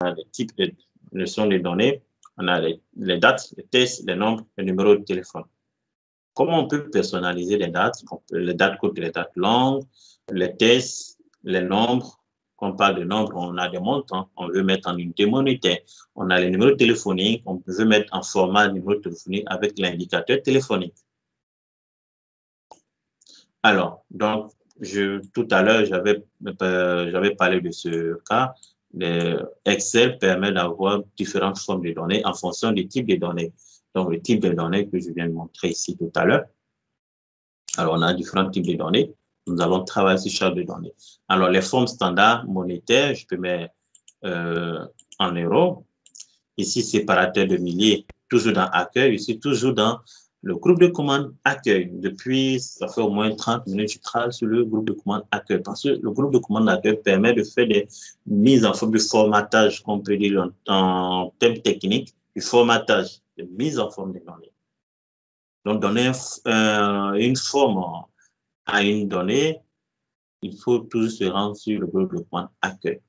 a des types de notions de données, on a les dates, les textes, les nombres, les numéros de téléphone. Comment on peut personnaliser les dates? Les dates courtes, les dates longues, les textes, les nombres. Quand on parle de nombres, on a des montants, on veut mettre en unité monétaire. On a les numéros téléphoniques, on veut mettre en format numéro téléphonique avec l'indicateur téléphonique. Alors, donc, tout à l'heure, j'avais parlé de ce cas. Excel permet d'avoir différentes formes de données en fonction du type de données. Donc, le type de données que je viens de montrer ici tout à l'heure. Alors, on a différents types de données. Nous allons travailler sur chaque de données. Alors, les formes standards monétaires, je peux mettre en euros. Ici, séparateur de milliers, toujours dans accueil. Ici, toujours dans le groupe de commande accueil. Depuis, ça fait au moins 30 minutes, je travaille sur le groupe de commande accueil. Parce que le groupe de commande accueil permet de faire des mises en forme de formatage, qu'on peut dire en termes techniques, du formatage, de mise en forme des données. Donc, donner une forme à une donnée, il faut toujours se rendre sur le groupe de commande accueil.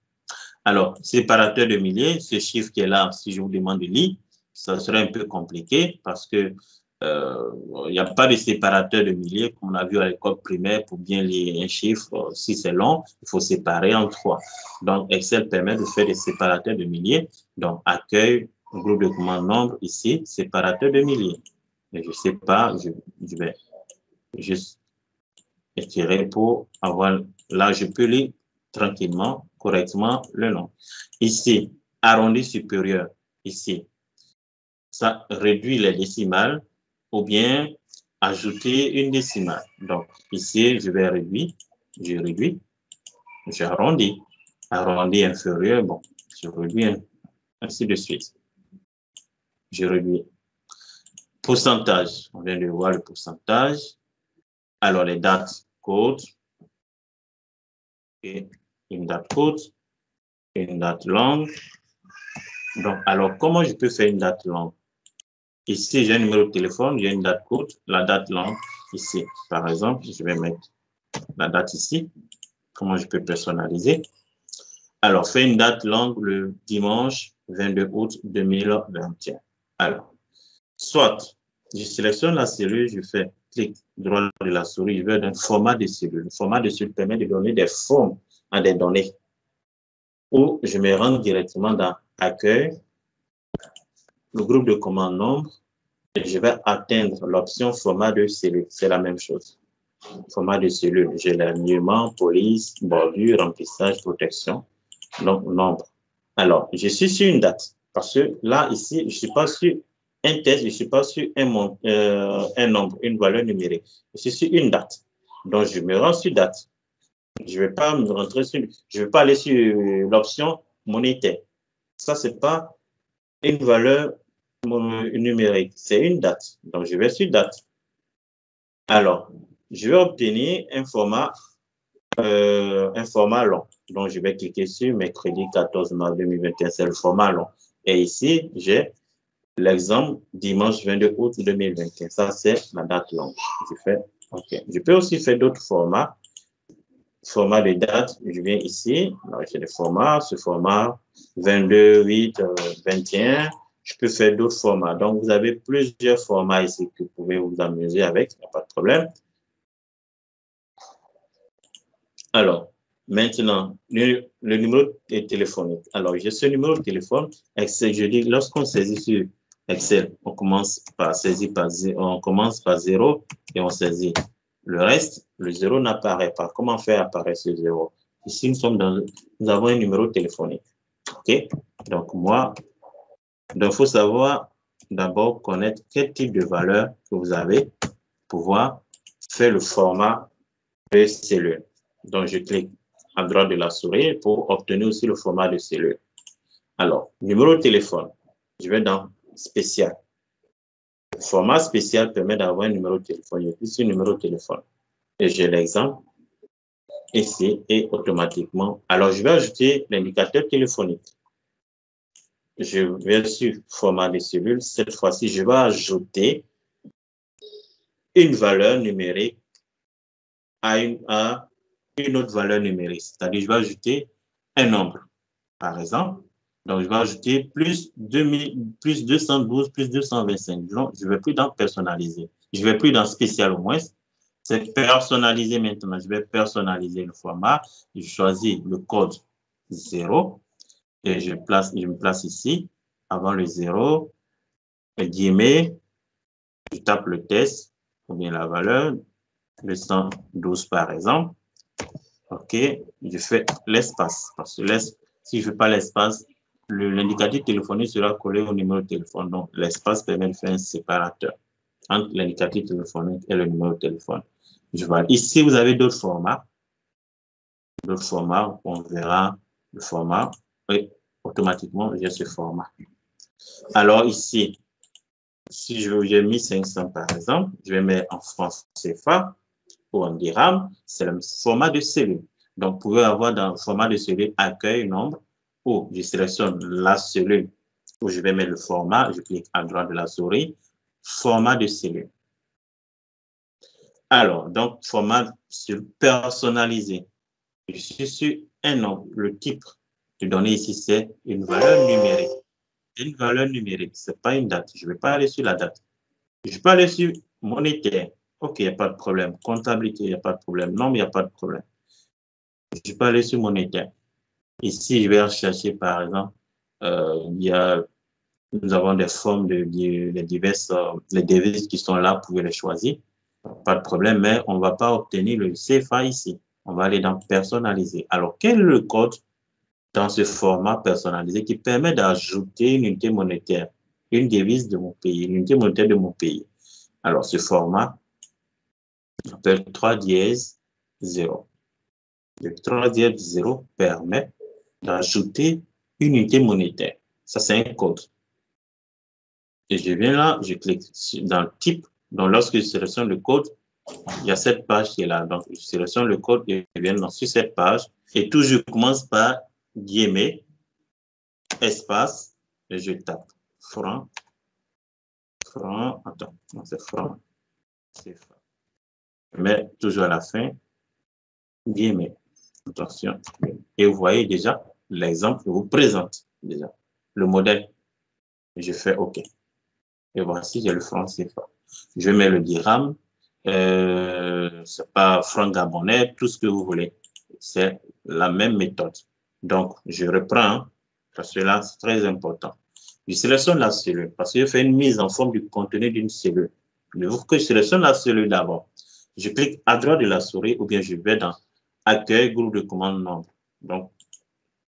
Alors, séparateur de milliers, ce chiffre qui est là, si je vous demande de lire, ça serait un peu compliqué parce que il n'y a pas de séparateur de milliers comme on a vu à l'école primaire pour bien lire un chiffre. Si c'est long, il faut séparer en 3. Donc, Excel permet de faire des séparateurs de milliers. Donc, accueil, groupe de commande nombre, ici, séparateur de milliers. Et je ne sais pas, je vais juste étirer pour avoir, là, je peux lire tranquillement, correctement le nom. Ici, arrondi supérieur, ici, ça réduit les décimales ou bien ajouter une décimale. Donc, ici, je vais réduire, je réduis, j'arrondis. Arrondi inférieur, bon, je réduis, ainsi de suite. Je réduis. Pourcentage, on vient de voir le pourcentage. Alors, les dates courtes, et une date courte, une date longue. Donc, alors, comment je peux faire une date longue? Ici, j'ai un numéro de téléphone, j'ai une date courte, la date longue, ici. Par exemple, je vais mettre la date ici. Comment je peux personnaliser? Alors, faire une date longue le dimanche 22 août 2021. Alors, soit, je sélectionne la cellule, je fais clic droit de la souris, je veux un format de cellule. Le format de cellule permet de donner des formes à des données. Ou je me rends directement dans Accueil, le groupe de commande nombre, et je vais atteindre l'option format de cellule. C'est la même chose. Format de cellule, j'ai l'alignement, police, bordure, remplissage, protection, donc nombre. Alors, je suis sur une date, parce que là, ici, je ne suis pas sur un test, je ne suis pas sur un nombre, une valeur numérique. Je suis sur une date. Donc, je me rends sur date. Je ne vais pas me rentrer sur, je vais pas aller sur l'option monétaire. Ça, ce n'est pas une valeur numérique, c'est une date. Donc, je vais sur date. Alors, je vais obtenir un format long. Donc, je vais cliquer sur mercredi 14 mars 2021, c'est le format long. Et ici, j'ai l'exemple dimanche 22 août 2021. Ça, c'est la date longue. Je fais OK. Je peux aussi faire d'autres formats. Format de date, je viens ici. J'ai le format, ce format 22, 8, 21. Je peux faire d'autres formats. Donc, vous avez plusieurs formats ici que vous pouvez vous amuser avec. Il n'y a pas de problème. Alors, maintenant, le numéro téléphonique. Alors, j'ai ce numéro de téléphone. Excel, je dis, lorsqu'on saisit sur Excel, on commence par 0 et on saisit. Le reste, le 0 n'apparaît pas. Comment faire apparaître ce 0? Ici, nous avons un numéro téléphonique. OK? Donc, il faut savoir d'abord connaître quel type de valeur que vous avez pour pouvoir faire le format de cellule. Donc, je clique à droite de la souris pour obtenir aussi le format de cellule. Alors, numéro de téléphone, je vais dans spécial. Le format spécial permet d'avoir un numéro de téléphone. Je clique sur numéro de téléphone. Et j'ai l'exemple ici et automatiquement. Alors, je vais ajouter l'indicateur téléphonique. Je vais sur format de cellule. Cette fois-ci, je vais ajouter une valeur numérique à une autre valeur numérique. C'est-à-dire, je vais ajouter un nombre. Par exemple, Donc, je vais ajouter plus 2000, plus 212, plus 225. Donc, je ne vais plus dans personnaliser. Je ne vais plus dans spécial au moins. C'est personnaliser maintenant. Je vais personnaliser le format. Je choisis le code 0 et je me place ici avant le 0. Guillemets, je tape le test ou bien la valeur, le 112 par exemple. OK, je fais l'espace. Parce que si je ne fais pas l'espace, l'indicatif téléphonique sera collé au numéro de téléphone. Donc, l'espace permet de faire un séparateur entre l'indicatif téléphonique et le numéro de téléphone. Je vois. Ici, vous avez d'autres formats. D'autres formats, on verra le format. Oui, automatiquement, j'ai ce format. Alors ici, si j'ai mis 500 par exemple, je vais mettre en francs CFA ou en dirham, c'est le format de cellule. Donc, vous pouvez avoir dans le format de cellule accueil, nombre, ou je sélectionne la cellule où je vais mettre le format, je clique à droite de la souris, format de cellule. Alors, donc, format personnalisé. Je suis sur un nombre. Le type de données ici, c'est une valeur numérique. Une valeur numérique, ce n'est pas une date. Je ne vais pas aller sur la date. Je peux aller sur monétaire. OK, il n'y a pas de problème. Comptabilité, il n'y a pas de problème. Nombre, il n'y a pas de problème. Je peux aller sur monétaire. Ici, je vais rechercher, par exemple, nous avons des formes de diverses, les devises qui sont là, vous pouvez les choisir. Pas de problème, mais on ne va pas obtenir le CFA ici. On va aller dans personnaliser. Alors, quel est le code dans ce format personnalisé qui permet d'ajouter une unité monétaire, une devise de mon pays, une unité monétaire de mon pays? Alors, ce format s'appelle 3 dièse 0. Le 3 dièse 0 permet d'ajouter une unité monétaire. Ça, c'est un code. Et je viens là, je clique dans le type. Donc, lorsque je sélectionne le code, il y a cette page qui est là. Donc, je sélectionne le code et je viens sur cette page. Et toujours, je commence par guillemets, espace, et je tape franc, attends, non, c'est franc, je mets toujours à la fin, guillemets, attention. Et vous voyez déjà, l'exemple vous présente déjà le modèle. Je fais OK. Et voici, j'ai le franc CFA. Je mets le dirham, c'est pas franc gabonais, tout ce que vous voulez. C'est la même méthode. Donc, je reprends, parce que là, c'est très important. Je sélectionne la cellule, parce que je fais une mise en forme du contenu d'une cellule. Il faut que je sélectionne la cellule d'abord. Je clique à droite de la souris, ou bien je vais dans Accueil, groupe de commande nombre. Donc,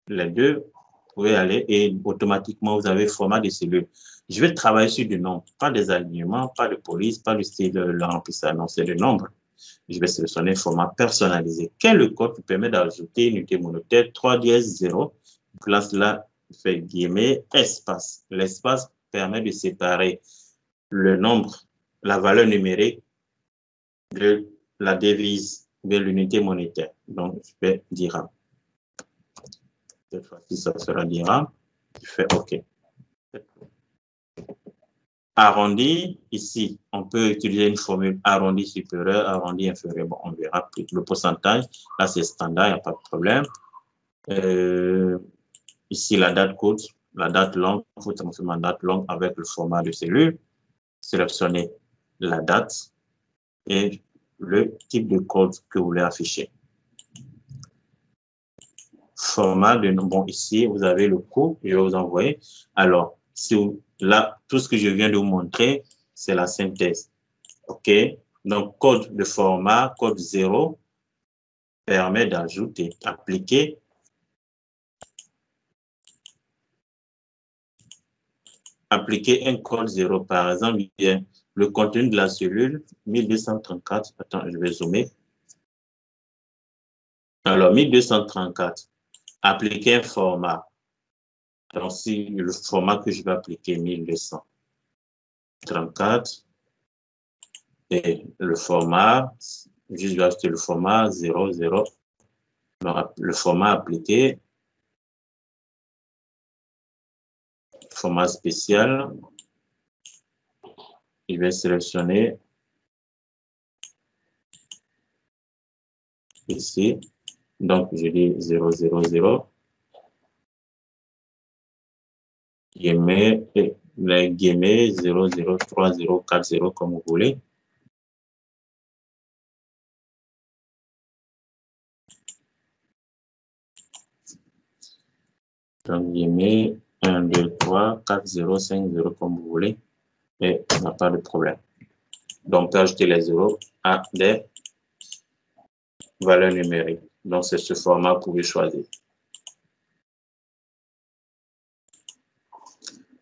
les deux, vous pouvez aller et automatiquement, vous avez format de cellule. Je vais travailler sur du nombre, pas des alignements, pas de police, pas du style de remplissage, non, c'est le nombre. Je vais sélectionner format personnalisé. Quel est le code qui permet d'ajouter une unité monétaire 3 dièse 0? Place là, je fais guillemets, espace. L'espace permet de séparer le nombre, la valeur numérique de la devise de l'unité monétaire. Donc, je vais dirham. Cette fois-ci, ça sera dirham. Je fais OK. Arrondi, ici, on peut utiliser une formule arrondi supérieur, arrondi inférieur. Bon, on verra plus le pourcentage. Là, c'est standard, il n'y a pas de problème. Ici, la date code, la date longue, il faut transformer en date longue avec le format de cellule. Sélectionnez la date et le type de code que vous voulez afficher. Format de, bon, ici, vous avez le coût, je vais vous envoyer. Alors, si vous, là, tout ce que je viens de vous montrer, c'est la synthèse. OK? Donc, code de format, code 0, permet d'ajouter, appliquer un code 0. Par exemple, le contenu de la cellule, 1234. Attends, je vais zoomer. Alors, 1234. Appliquer un format. Donc, si le format que je vais appliquer, 1234. Et le format, je vais ajouter le format 00. Donc, le format appliqué, format spécial. Je vais sélectionner ici. Donc, je dis 000. guillemets, et les guillemets 003040 comme vous voulez. Donc, guillemets 1, 2, 3, 4, 0, 5, 0 comme vous voulez. Et il n'y a pas de problème. Donc, on peut ajouter les zéros à des valeurs numériques. Donc, c'est ce format que vous pouvez choisir.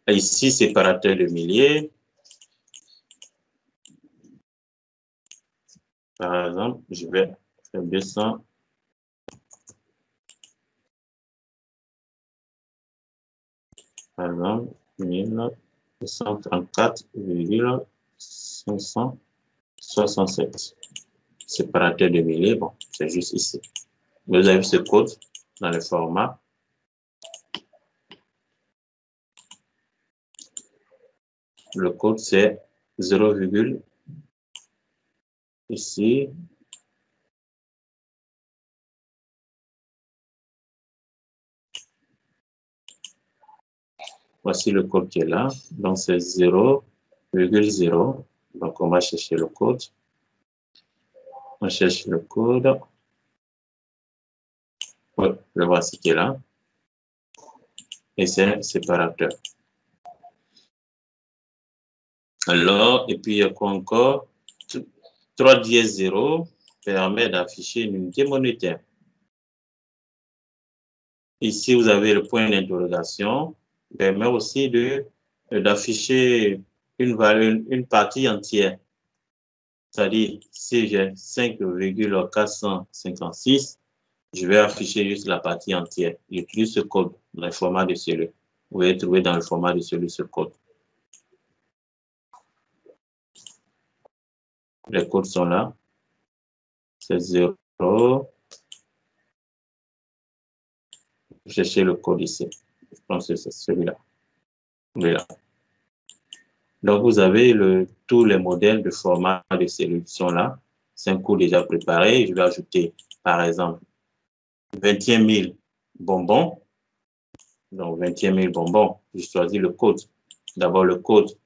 Et ici, séparateur de milliers. Par exemple, je vais faire 200. Par exemple, 1234,567. Séparateur de milliers, bon, c'est juste ici. Vous avez ce code dans le format. Le code, c'est 0, ici. Voici le code qui est là. Donc, c'est 0,0. Donc, on va chercher le code. On cherche le code. Oui, le voici qui est là. Et c'est un séparateur. Alors, et puis, il y a quoi encore? 3 dièse 0 permet d'afficher une unité monétaire. Ici, vous avez le point d'interrogation, permet aussi d'afficher une partie entière. C'est-à-dire, si j'ai 5,456, je vais afficher juste la partie entière. J'utilise ce code dans le format de celui. Vous pouvez trouver dans le format de celui ce code. Les codes sont là. C'est 0. Cherchez le code ici. Je pense que c'est celui-là. Voilà. Donc, vous avez tous les modèles de format de cellules sont là. C'est un cours déjà préparé. Je vais ajouter, par exemple, 21 000 bonbons. Donc, 21 000 bonbons. Je choisis le code. D'abord, le code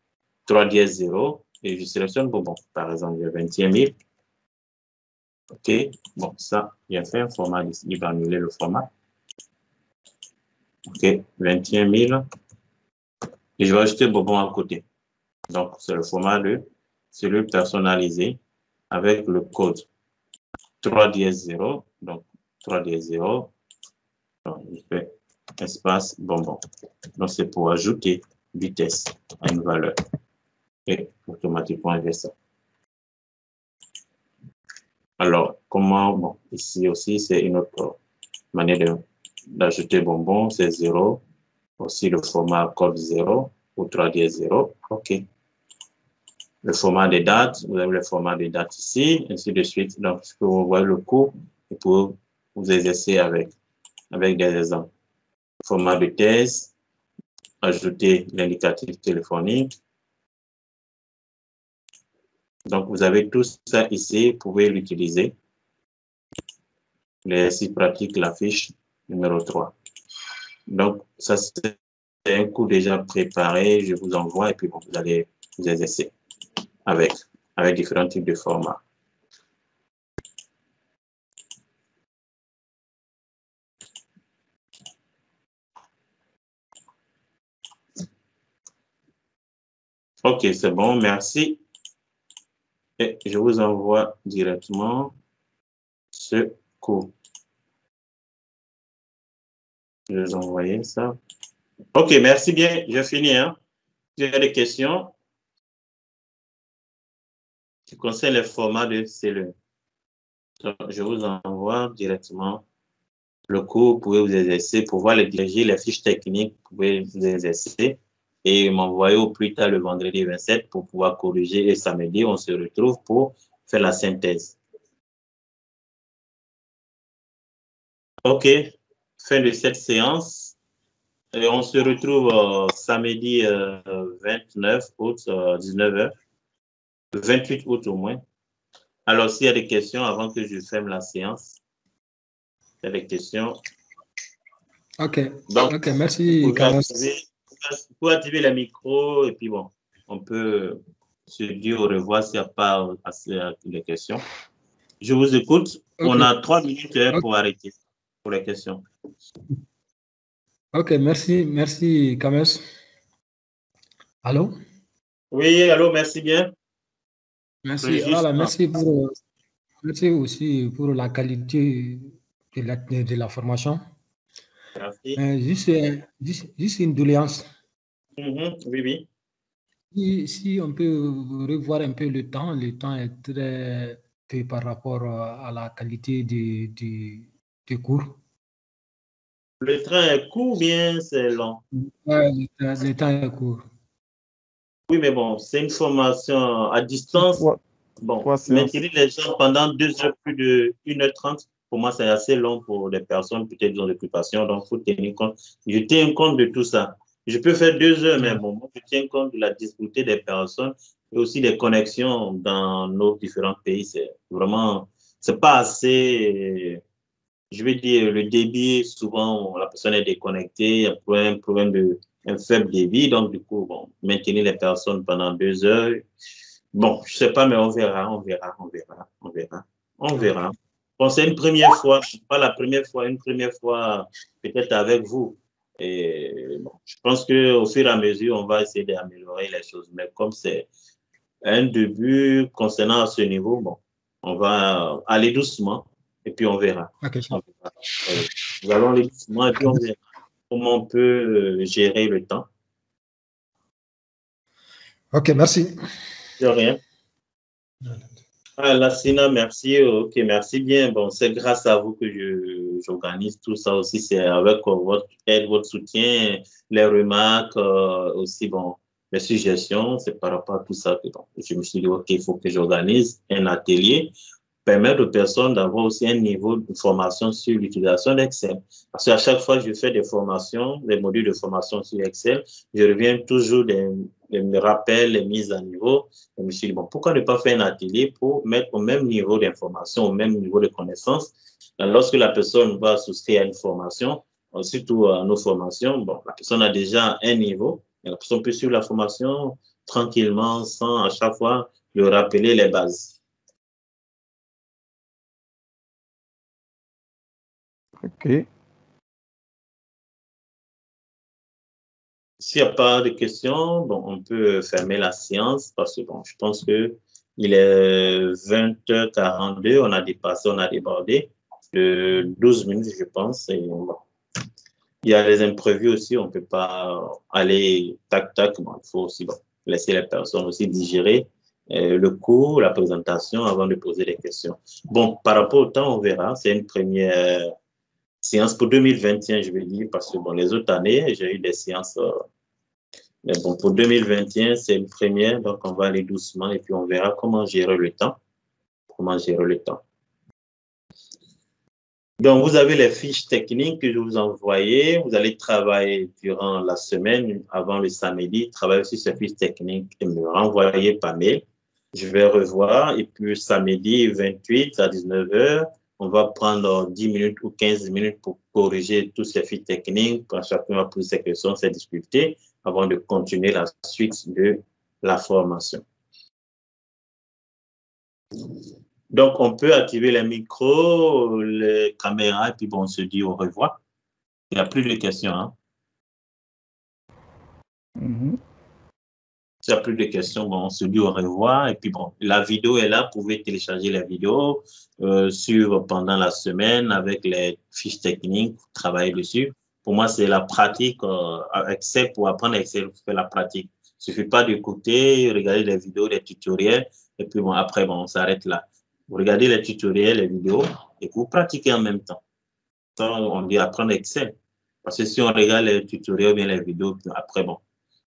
3 dièse 0 et je sélectionne bonbons. Par exemple, j'ai 21 000. OK. Bon, ça, j'ai fait un format. Il va annuler le format. OK. 21 000. Et je vais ajouter bonbons à côté. Donc, c'est le format de cellule personnalisée avec le code 3 dièse 0. Donc, 3 dièse 0. Donc, je fais espace bonbon. Donc, c'est pour ajouter vitesse à une valeur. Et automatiquement, je fais ça. Alors, comment, bon, ici aussi, c'est une autre manière d'ajouter bonbon, c'est 0. Aussi, le format code 0 ou 3 dièse 0. OK. Le format des dates, vous avez le format des dates ici, ainsi de suite. Donc, je peux vous voir le cours et pour vous exercer avec des exemples. Format de thèse, ajouter l'indicatif téléphonique. Donc, vous avez tout ça ici, vous pouvez l'utiliser. L'exercice pratique, la fiche numéro 3. Donc, ça, c'est un cours déjà préparé, je vous envoie et puis bon, vous allez vous exercer avec différents types de formats. OK, c'est bon, merci. Et je vous envoie directement ce cours. Je vais vous envoyer ça. OK, merci bien, j'ai fini. Hein? Si vous avez des questions qui concernent les formats de cellules, je vous envoie directement le cours. Vous pouvez vous exercer pour voir les fiches techniques, vous pouvez vous exercer et m'envoyer au plus tard le vendredi 27 pour pouvoir corriger et samedi, on se retrouve pour faire la synthèse. OK, fin de cette séance. Et on se retrouve samedi 29 août, 19h, 28 août au moins. Alors, s'il y a des questions avant que je ferme la séance, il y a des questions. OK. Donc, OK, merci, Carlos. faut activer le micro et puis bon, on peut se dire au revoir s'il n'y a pas assez de questions. Je vous écoute. Okay. On a 3 minutes pour arrêter pour les questions. Ok, merci Kames. Allô? Oui, allô, merci bien. Merci. Voilà, merci aussi pour la qualité de la formation. Merci. Juste une doléance. Oui. Si on peut revoir un peu le temps est très peu par rapport à la qualité du cours. Le train est court ou bien c'est long? Ouais, le temps est court. Oui, mais bon, c'est une formation à distance. Bon, maintenir les gens pendant 2 heures, plus de 1h30, pour moi, c'est assez long pour des personnes, peut-être dans l'occupation, donc il faut tenir compte. Je tiens compte de tout ça. Je peux faire 2 heures, mais bon, moi, je tiens compte de la difficulté des personnes et aussi des connexions dans nos différents pays. C'est vraiment, c'est pas assez, je vais dire, le débit, souvent, la personne est déconnectée, il y a un problème un faible débit, donc du coup, bon, maintenir les personnes pendant 2 heures, bon, je sais pas, mais on verra. Bon, c'est une première fois, pas la première fois, une première fois peut-être avec vous. Et bon, je pense qu'au fur et à mesure, on va essayer d'améliorer les choses. Mais comme c'est un début concernant à ce niveau, bon, on va aller doucement et puis on verra. Okay. Nous allons aller doucement et puis on verra comment on peut gérer le temps. Ok, merci. De rien. Ah, Lassina, merci. Ok, merci bien. Bon, c'est grâce à vous que j'organise tout ça aussi. C'est avec votre aide, votre soutien, les remarques, aussi, bon, les suggestions. C'est par rapport à tout ça que bon, je me suis dit, OK, il faut que j'organise un atelier, permettre aux personnes d'avoir aussi un niveau de formation sur l'utilisation d'Excel. Parce qu'à chaque fois que je fais des formations, des modules de formation sur Excel, je reviens toujours des rappels, les mises à niveau. Je me suis dit, bon, pourquoi ne pas faire un atelier pour mettre au même niveau d'information, au même niveau de connaissance. Lorsque la personne va souscrire à une formation, surtout à nos formations, bon, la personne a déjà un niveau, et la personne peut suivre la formation tranquillement sans à chaque fois lui rappeler les bases. OK. S'il n'y a pas de questions, bon, on peut fermer la séance parce que bon, je pense que il est 20h42, on a dépassé, on a débordé de 12 minutes, je pense. Et bon, il y a les imprévus aussi, on ne peut pas aller tac. Bon, il faut aussi bon, laisser les personnes aussi digérer le cours, la présentation avant de poser des questions. Bon, par rapport au temps, on verra. C'est une première séance pour 2021, je vais dire, parce que bon, les autres années, j'ai eu des séances. Mais bon, pour 2021, c'est une première, donc on va aller doucement et puis on verra comment gérer le temps. Donc, vous avez les fiches techniques que je vous ai envoyées. Vous allez travailler durant la semaine, avant le samedi, travailler sur ces fiches techniques et me renvoyer par mail. Je vais revoir et puis samedi 28 à 19h, on va prendre 10 minutes ou 15 minutes pour corriger tous ces fiches techniques. Chacun va poser ses questions, ses difficultés avant de continuer la suite de la formation. Donc, on peut activer les micros, les caméras, et puis bon, on se dit au revoir. Il n'y a plus de questions. Hein? S'il n'y a plus de questions, bon, on se dit au revoir. Et puis bon, la vidéo est là. Vous pouvez télécharger la vidéo, suivre pendant la semaine avec les fiches techniques, travailler dessus. Pour moi, c'est la pratique. Excel, pour apprendre Excel, vous faites la pratique. Il ne suffit pas d'écouter, regarder les vidéos, les tutoriels. Et puis bon, après, bon, on s'arrête là. Vous regardez les tutoriels, les vidéos, et vous pratiquez en même temps. Donc, on dit apprendre Excel. Parce que si on regarde les tutoriels ou bien les vidéos, après, bon,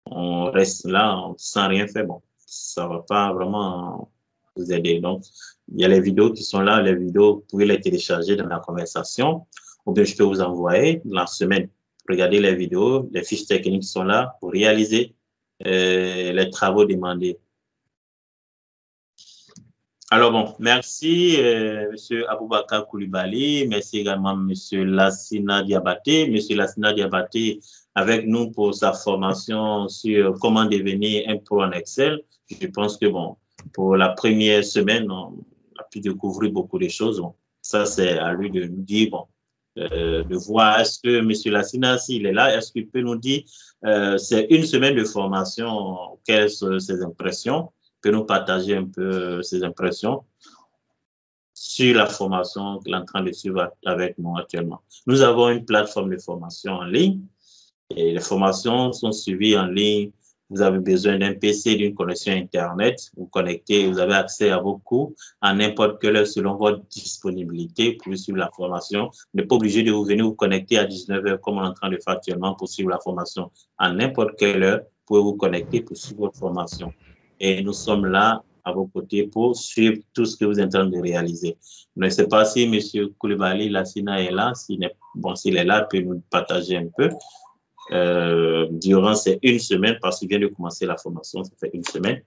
on reste là sans rien faire, bon, ça ne va pas vraiment vous aider. Donc, il y a les vidéos qui sont là, les vidéos, vous pouvez les télécharger dans la conversation, ou bien je peux vous envoyer dans la semaine. Regardez les vidéos, les fiches techniques sont là pour réaliser les travaux demandés. Alors bon, merci M. Aboubakar Koulibaly, merci également M. Lassina Diabaté. M. Lassina Diabaté avec nous pour sa formation sur comment devenir un pro en Excel. Je pense que, bon, pour la première semaine, on a pu découvrir beaucoup de choses. Bon, ça, c'est à lui de nous dire, bon, de voir, est-ce que M. Lassina, s'il est là, est-ce qu'il peut nous dire, c'est une semaine de formation, quelles sont ses impressions, peut nous partager un peu ses impressions sur la formation qu'il est en train de suivre avec nous actuellement. Nous avons une plateforme de formation en ligne et les formations sont suivies en ligne. Vous avez besoin d'un PC, d'une connexion Internet. Vous connectez, vous avez accès à vos cours à n'importe quelle heure selon votre disponibilité pour suivre la formation. Vous n'êtes pas obligé de vous venir vous connecter à 19 h comme on est en train de faire actuellement pour suivre la formation. À n'importe quelle heure, vous pouvez vous connecter pour suivre votre formation. Et nous sommes là à vos côtés pour suivre tout ce que vous êtes en train de réaliser. Je ne sais pas si M. Koulibaly Lassina est là. S'il est là, il peut nous partager un peu. Durant ces une semaine, parce qu'il vient de commencer la formation, ça fait une semaine.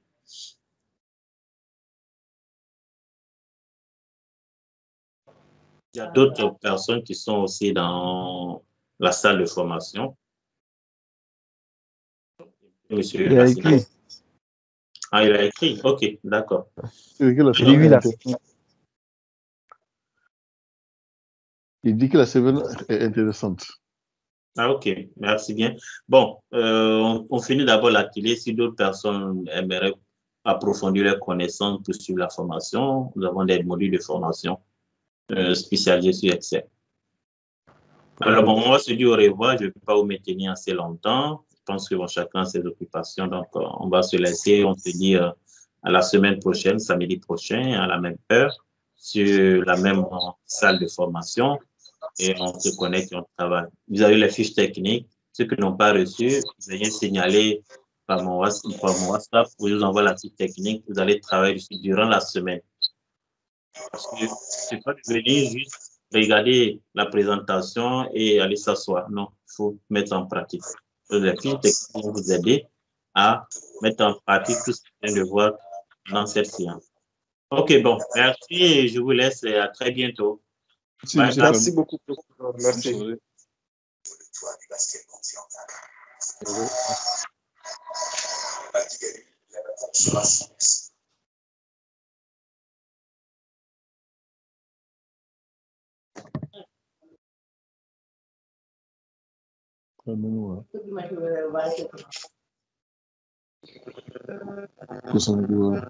Il y a d'autres personnes qui sont aussi dans la salle de formation. Monsieur il a écrit. Ah, il a écrit. OK, d'accord. Il dit que la semaine est intéressante. Ah, OK, merci bien. Bon, on finit d'abord l'atelier. Si d'autres personnes aimeraient approfondir leurs connaissances pour suivre la formation, nous avons des modules de formation spécialisés sur Excel. Alors, bon, on va se dire au revoir. Je ne vais pas vous maintenir assez longtemps. Je pense que bon, chacun a ses occupations. Donc, on va se laisser. On se dit à la semaine prochaine, samedi prochain, à la même heure, sur la même salle de formation. Et on se connecte et on travaille. Vous avez les fiches techniques. Ceux qui n'ont pas reçu, veuillez signaler par mon WhatsApp. Vous nous envoie la fiche technique. Vous allez travailler dessus durant la semaine. Parce que ce n'est pas de venir juste regarder la présentation et aller s'asseoir. Non, il faut mettre en pratique. Les fiches techniques vont vous aider à mettre en pratique tout ce que vous venez de voir dans cette séance. OK, bon, merci et je vous laisse et à très bientôt. Merci beaucoup. Merci. Continua.